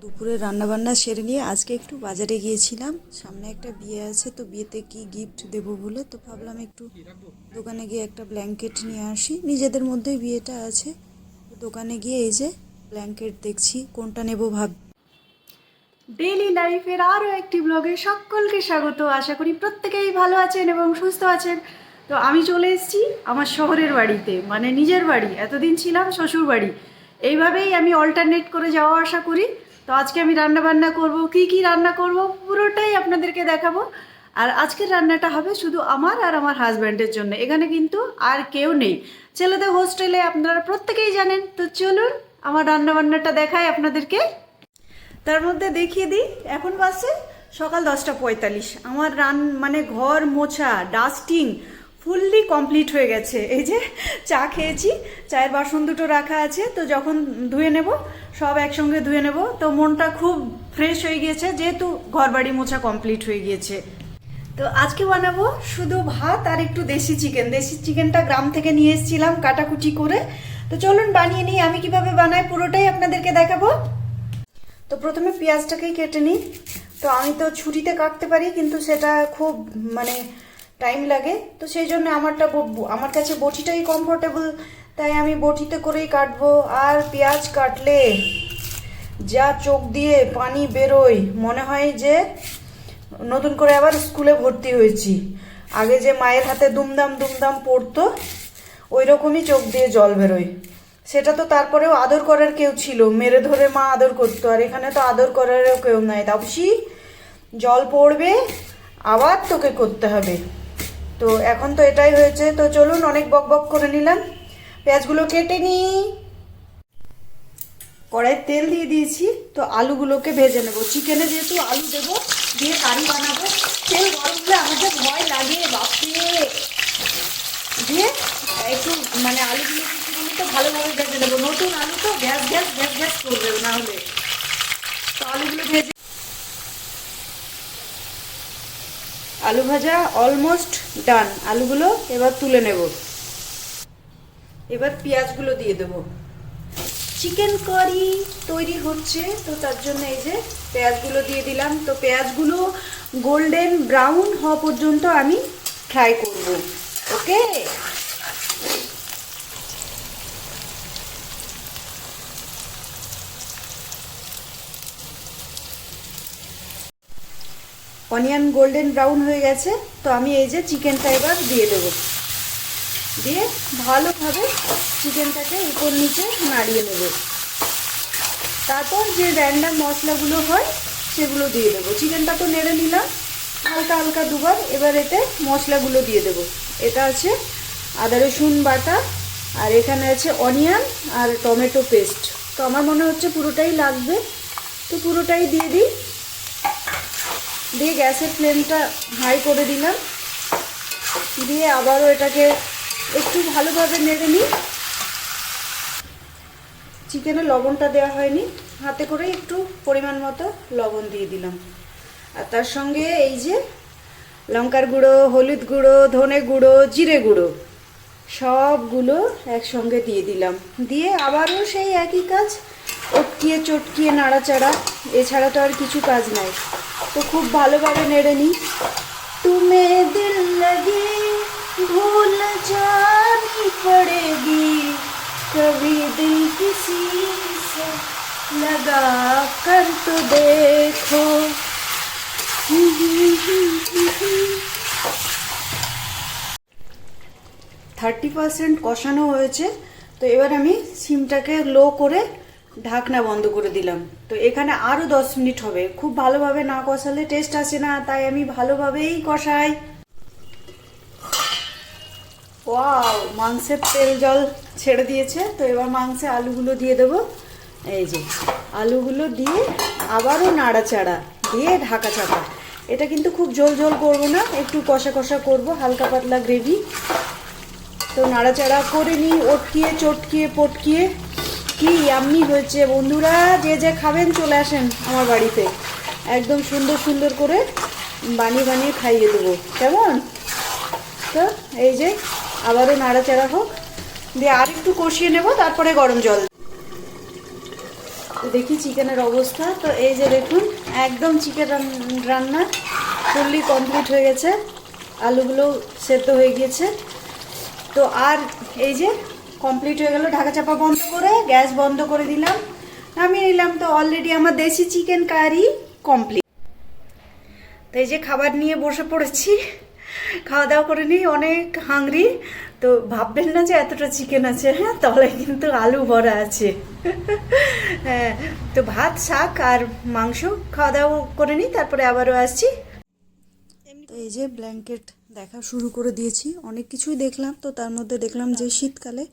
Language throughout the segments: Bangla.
দুপুরে রান্নাবান্না সেরে নিয়ে আজকে একটু বাজারে গিয়েছিলাম। সামনে একটা বিয়ে আছে, তো বিয়েতে কি গিফট দেবো বলে তো ভাবলাম একটু দোকানে গিয়ে একটা ব্ল্যাঙ্কেট নিয়ে আসি। নিজেদের মধ্যেই বিয়েটা আছে, তো দোকানে গিয়ে এই যে ব্ল্যাঙ্কেট দেখছি কোনটা নেব ভাব। ডেইলি লাইফের আরও একটি ব্লগে সকলকে স্বাগত। আশা করি প্রত্যেকেই ভালো আছেন এবং সুস্থ আছেন। তো আমি চলে এসেছি আমার শহরের বাড়িতে, মানে নিজের বাড়ি। এতদিন ছিলাম শ্বশুর বাড়ি। এইভাবেই আমি অল্টারনেট করে যাওয়া আসা করি। তো আজকে আমি রান্না বান্না করব, কি রান্না করব পুরোটাই আপনাদেরকে দেখাবো। আর আজকের রান্নাটা হবে শুধু আমার আর আমার হাজব্যান্ডের জন্য। এখানে কিন্তু আর কেউ নেই। ছেলেদের হোস্টেলে আপনারা প্রত্যেকেই জানেন। তো চলুন আমার রান্না বান্নাটা দেখাই আপনাদেরকে। তার মধ্যে দেখিয়ে দিই, এখন বাজছে সকাল 10:45। আমার মানে ঘর মোছা, ডাস্টিং ফুললি কমপ্লিট হয়ে গেছে। এই যে চা খেয়েছি, চায়ের বাসন দুটো রাখা আছে, তো যখন ধুয়ে নেব সব একসঙ্গে ধুয়ে নেব। তো মনটা খুব ফ্রেশ হয়ে গিয়েছে, যেহেতু ঘর বাড়ি মোছা কমপ্লিট হয়ে গিয়েছে। তো আজকে বানাবো শুধু ভাত আর একটু দেশি চিকেন। দেশি চিকেনটা গ্রাম থেকে নিয়ে এসেছিলাম কাটাকুটি করে। তো চলুন বানিয়ে নিই। আমি কিভাবে বানাই পুরোটাই আপনাদেরকে দেখাবো। তো প্রথমে পেঁয়াজটাকেই কেটে নিই। তো আমি তো ছুরিতে কাটতে পারি, কিন্তু সেটা খুব মানে টাইম লাগে। তো সেই জন্য আমার কাছে বটিটাই কমফোর্টেবল, তাই আমি বটিতে করেই কাটবো। আর পেঁয়াজ কাটলে যা চোখ দিয়ে পানি বেরোয়, মনে হয় যে নতুন করে আবার স্কুলে ভর্তি হয়েছি। আগে যে মায়ের হাতে দুমদাম দুমদাম পড়তো, ওই রকমই চোখ দিয়ে জল বেরোয়। সেটা তো তারপরেও আদর করার কেউ ছিল, মেরে ধরে মা আদর করতো। আর এখানে তো আদর করারও কেউ নাই। তাপসী, জল পড়বে, আবার তোকে করতে হবে। তো এখন তো এটাই হয়েছে। তো চলুন, অনেক বক বক করে নিলাম, পেঁয়াজগুলো কেটে নিই। কড়াই তেল দিয়ে দিয়েছি, তো আলুগুলোকে ভেজে নেবো। চিকেনে যেহেতু আলু দেবো, দিয়ে কারি বানাবো। তেল গরম হলে আমাদের ভয় লাগে বাপরে। দিয়ে একটু মানে আলুগুলো তো ভালোভাবে ভেজে নেবো। নতুন আলু তো গ্যাস গ্যাস গ্যাস গ্যাস করবে না হলে। তো আলুগুলো ভেজে, আলু ভাজা অলমোস্ট ডান। আলুগুলো এবার তুলে নেব। এবার পেঁয়াজগুলো দিয়ে দেবো। চিকেন কারি তৈরি হচ্ছে, তো তার জন্য এই যে পেঁয়াজগুলো দিয়ে দিলাম। তো পেঁয়াজগুলো গোল্ডেন ব্রাউন হওয়া পর্যন্ত আমি ফ্রাই করব। ওকে, অনিয়ন গোল্ডেন ব্রাউন হয়ে গেছে। তো আমি এই যে চিকেনটা এবার দিয়ে দেবো। দিয়ে ভালোভাবে চিকেনটাকে উপর নিচে নাড়িয়ে নেব। তারপর যে র্যান্ডাম মশলাগুলো হয় সেগুলো দিয়ে দেবো। চিকেনটা তো নেড়ে নিলাম হালকা হালকা দুবার। এবার এতে মশলাগুলো দিয়ে দেবো। এটা আছে আদা রসুন বাটা, আর এখানে আছে অনিয়ন আর টমেটো পেস্ট। তো আমার মনে হচ্ছে পুরোটাই লাগবে, তো পুরোটাই দিয়ে দিই। দিয়ে গ্যাসের ফ্লেমটা হাই করে দিলাম। দিয়ে আবারও এটাকে একটু ভালোভাবে নেড়ে নিই। চিকেনে লবণটা দেওয়া হয়নি, হাতে করে একটু পরিমাণ মতো লবণ দিয়ে দিলাম। আর তার সঙ্গে এই যে লঙ্কার গুঁড়ো, হলুদ গুঁড়ো, ধনে গুঁড়ো, জিরে গুঁড়ো সবগুলো একসঙ্গে দিয়ে দিলাম। দিয়ে আবারও সেই একই কাজ, চটকিয়ে চটকিয়ে নাড়াচাড়া, এছাড়া তো আর কিছু কাজ নাই। তো খুব ভালোভাবে নেড়ে নিই। তুমি দিল লগে ভুল जानी पड़ेगी कभी दिल किसी से लगा कर तो देखो। 30% কষানো হয়েছে। তো এবার আমি সিমটাকে লো করে ঢাকনা বন্ধ করে দিলাম। তো এখানে আরও 10 মিনিট হবে। খুব ভালোভাবে না কষালে টেস্ট আসে না, তাই আমি ভালোভাবেই কষাই। ওয়াও, মাংসের তেল জল ছেড়ে দিয়েছে। তো এবার মাংসে আলুগুলো দিয়ে দেবো। এই যে আলুগুলো দিয়ে আবারও নাড়াচাড়া দিয়ে ঢাকা চাপা। এটা কিন্তু খুব ঝোল ঝোল করবো না, একটু কষা কষা করবো, হালকা পাতলা গ্রেভি। তো নাড়াচাড়া করে নিই, ওটকিয়ে চটকিয়ে পটকিয়ে। কি ইয়াম্মি হয়েছে বন্ধুরা, যে যে খাবেন চলে আসেন আমার বাড়িতে। একদম সুন্দর সুন্দর করে বানিয়ে বানিয়ে খাইয়ে দেবো, কেমন? তো এই যে আবারও নাড়াচাড়া হোক, দিয়ে আর একটু কষিয়ে নেব, তারপরে গরম জল। তো দেখি চিকেনের অবস্থা। তো এই যে দেখুন একদম চিকেন রান্না ফুললি কমপ্লিট হয়ে গেছে, আলুগুলো সেদ্ধ হয়ে গিয়েছে। তো আর এই যে কমপ্লিট হয়ে গেল, ঢাকা চাপা বন্ধ করে গ্যাস বন্ধ করে দিলাম, নামিয়ে নিলাম। তো অলরেডি আমার দেশি চিকেন কারি কমপ্লিট। তো এই যে খাবার নিয়ে বসে পড়েছি, খাওয়া দাওয়া করে নিই, অনেক হাংরি। তো ভাববেন না যে এতটা চিকেন আছে, হ্যাঁ তলে কিন্তু আলু ভরা আছে। হ্যাঁ, তো ভাত শাক আর মাংস খাওয়া দাওয়া করে নিই, তারপরে আবারও আসছি। তো এই যে ব্ল্যাঙ্কেট দেখা শুরু করে দিয়েছি, অনেক কিছুই দেখলাম। তো তার মধ্যে দেখলাম যে শীতকালে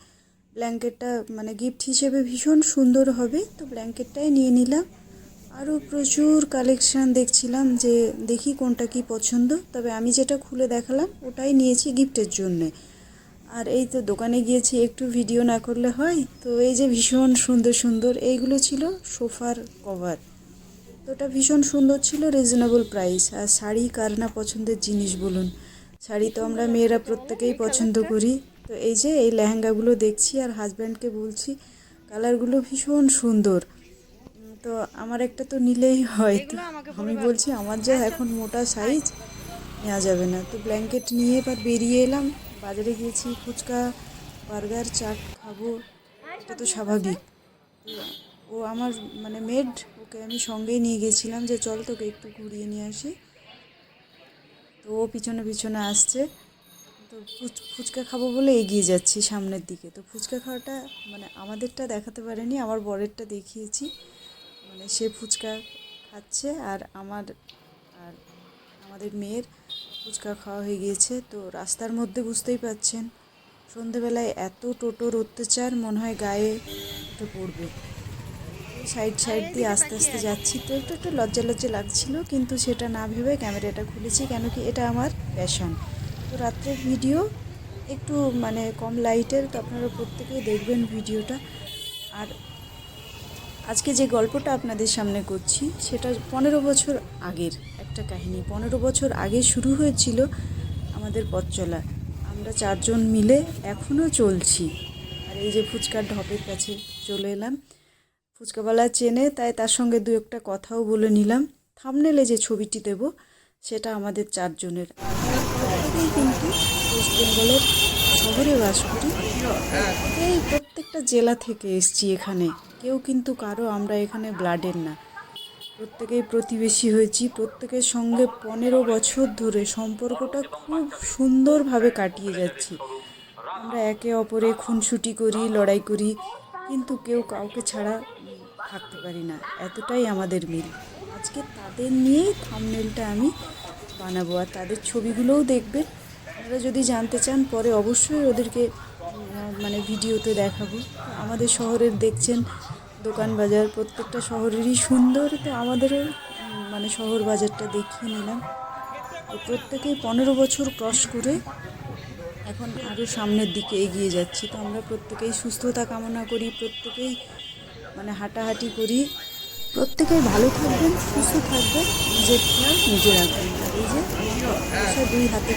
ব্ল্যাঙ্কেটটা মানে গিফট হিসেবে ভীষণ সুন্দর হবে, তো ব্ল্যাঙ্কেটটাই নিয়ে নিলাম। আরও প্রচুর কালেকশান দেখছিলাম, যে দেখি কোনটা কি পছন্দ। তবে আমি যেটা খুলে দেখালাম ওটাই নিয়েছি গিফটের জন্যে। আর এই তো দোকানে গিয়েছি, একটু ভিডিও না করলে হয়। তো এই যে ভীষণ সুন্দর সুন্দর এইগুলো ছিল সোফার কভার, তো ওটা ভীষণ সুন্দর ছিল, রিজনেবল প্রাইস। আর শাড়ি কার না পছন্দের জিনিস বলুন, শাড়ি তো আমরা মেয়েরা প্রত্যেকেই পছন্দ করি। তো এই যে এই লেহেঙ্গাগুলো দেখছি আর হাজব্যান্ডকে বলছি কালারগুলো ভীষণ সুন্দর, তো আমার একটা তো নিলেই হয়। তো আমি বলছি আমার যা এখন মোটা সাইজ, নেওয়া যাবে না। তো ব্ল্যাঙ্কেট নিয়ে এবার বেরিয়ে এলাম, বাজারে গিয়েছি, ফুচকা বার্গার চাট খাবো, এটা তো স্বাভাবিক। তো ও আমার মানে মেড, ওকে আমি সঙ্গেই নিয়ে গেছিলাম যে চল তোকে একটু ঘুরিয়ে নিয়ে আসি। তো ও পিছনে পিছনে আসছে। তো ফুচকা খাবো বলে এগিয়ে যাচ্ছি সামনের দিকে। তো ফুচকা খাওয়াটা মানে আমাদেরটা দেখাতে পারেনি, আমার বরেরটা দেখিয়েছি। মানে সে ফুচকা খাচ্ছে আর আর আমাদের মেয়ের ফুচকা খাওয়া হয়ে গিয়েছে। তো রাস্তার মধ্যে বুঝতেই পাচ্ছেন সন্ধেবেলায় এত টোটোর অত্যাচার, মনে হয় গায়ে উঠে পড়বে। সাইড সাইড দিয়ে আস্তে আস্তে যাচ্ছি, তো একটু একটু লজ্জা লজ্জা লাগছিল, কিন্তু সেটা না ভেবে ক্যামেরাটা খুলেছি, কেন কি এটা আমার প্যাশন। তো রাত্রের ভিডিও একটু মানে কম লাইটের, তো আপনারা প্রত্যেকেই দেখবেন ভিডিওটা। আর আজকে যে গল্পটা আপনাদের সামনে করছি সেটা 15 বছর আগের একটা কাহিনী। 15 বছর আগে শুরু হয়েছিল আমাদের পথ চলা, আমরা 4 জন মিলে এখনও চলছি। আর এই যে ফুচকার ঢপের কাছে চলে এলাম, ফুচকাওয়ালা চেনে, তাই তার সঙ্গে দু একটা কথাও বলে নিলাম। থাম্বনেলে যে ছবিটি দেব সেটা আমাদের 4 জনের। প্রত্যেকেই কিন্তু ওয়েস্ট বেঙ্গলের শহরে বাস করি, এই প্রত্যেকটা জেলা থেকে এসছি এখানে। কেউ কিন্তু কারো আমরা এখানে ব্লাডের না, প্রত্যেকেই প্রতিবেশী হয়েছি। প্রত্যেকের সঙ্গে 15 বছর ধরে সম্পর্কটা খুব সুন্দরভাবে কাটিয়ে যাচ্ছি। আমরা একে অপরে খুনসুটি করি, লড়াই করি, কিন্তু কেউ কাউকে ছাড়া থাকতে পারি না, এতটাই আমাদের মিল। আজকে তাদের নিয়েই থাম্বনেলটা আমি বানাবো, আর তাদের ছবিগুলোও দেখবেন। আপনারা যদি জানতে চান পরে অবশ্যই ওদেরকে মানে ভিডিওতে দেখাবো। আমাদের শহরের দেখছেন দোকান বাজার, প্রত্যেকটা শহরেরই সুন্দর, তো আমাদেরও মানে শহর বাজারটা দেখিয়ে নিলাম। তো প্রত্যেকেই 15 বছর ক্রস করে এখন আরও সামনের দিকে এগিয়ে যাচ্ছি। তো আমরা প্রত্যেকেই সুস্থতা কামনা করি, প্রত্যেকেই মানে হাঁটাহাঁটি করি, প্রত্যেকেই ভালো থাকবেন, সুস্থ থাকবেন, নিজের খেয়াল নিজে রাখবেন। আর এই যে আমার 2 হাতে